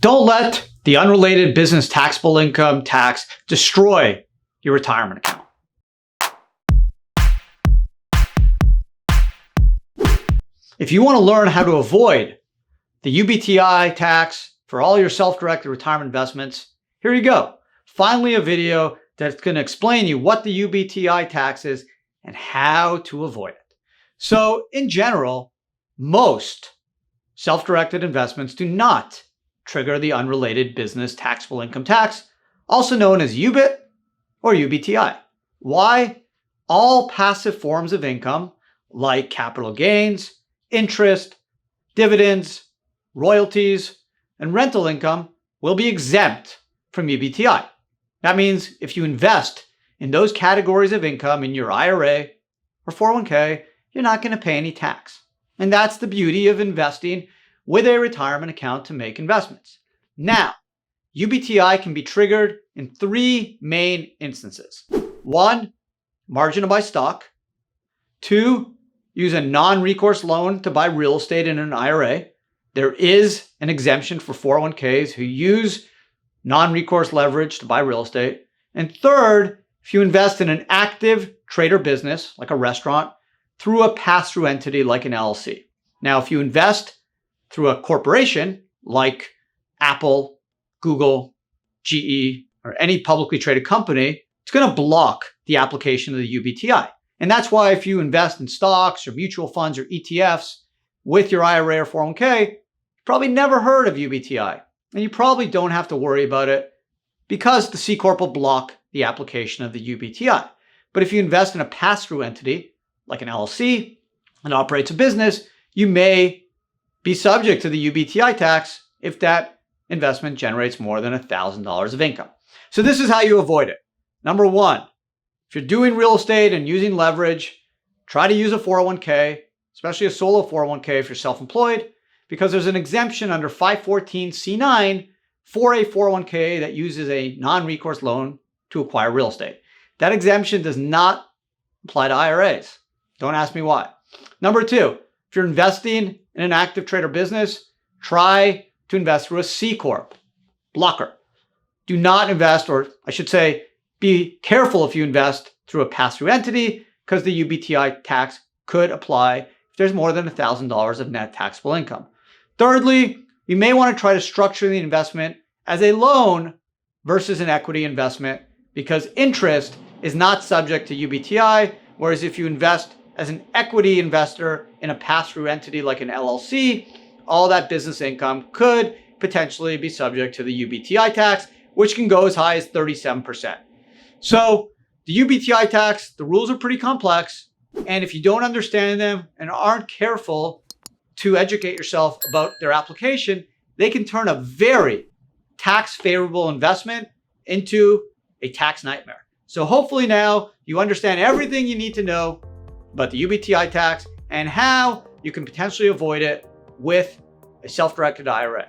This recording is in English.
Don't let the unrelated business taxable income tax destroy your retirement account. If you want to learn how to avoid the UBTI tax for all your self-directed retirement investments, here you go. Finally, a video that's going to explain you what the UBTI tax is and how to avoid it. So in general, most self-directed investments do not trigger the unrelated business taxable income tax, also known as UBIT or UBTI. Why? All passive forms of income like capital gains, interest, dividends, royalties, and rental income will be exempt from UBTI. That means if you invest in those categories of income in your IRA or 401k, you're not going to pay any tax. And that's the beauty of investing with a retirement account to make investments. Now, UBTI can be triggered in three main instances. 1, margin to buy stock. 2, use a non-recourse loan to buy real estate in an IRA. There is an exemption for 401ks who use non-recourse leverage to buy real estate. And 3rd, if you invest in an active trader business, like a restaurant, through a pass-through entity like an LLC. Now, if you invest through a corporation like Apple, Google, GE, or any publicly traded company, it's going to block the application of the UBTI. And that's why if you invest in stocks or mutual funds or ETFs with your IRA or 401k, you probably never heard of UBTI. And you probably don't have to worry about it because the C Corp will block the application of the UBTI. But if you invest in a pass-through entity, like an LLC, and operates a business, you may be subject to the UBTI tax if that investment generates more than $1,000 of income. So this is how you avoid it. Number 1, if you're doing real estate and using leverage, try to use a 401k, especially a solo 401k if you're self-employed, because there's an exemption under 514C9 for a 401k that uses a non-recourse loan to acquire real estate. That exemption does not apply to IRAs. Don't ask me why. Number 2, if you're investing in an active trader business, try to invest through a C Corp. Blocker. Do not invest, or I should say, be careful if you invest through a pass-through entity because the UBTI tax could apply if there's more than $1,000 of net taxable income. Thirdly, you may want to try to structure the investment as a loan versus an equity investment because interest is not subject to UBTI, whereas if you invest as an equity investor in a pass-through entity like an LLC, all that business income could potentially be subject to the UBTI tax, which can go as high as 37%. So the UBTI tax, the rules are pretty complex. And if you don't understand them and aren't careful to educate yourself about their application, they can turn a very tax favorable investment into a tax nightmare. So hopefully now you understand everything you need to know about the UBTI tax and how you can potentially avoid it with a self-directed IRA.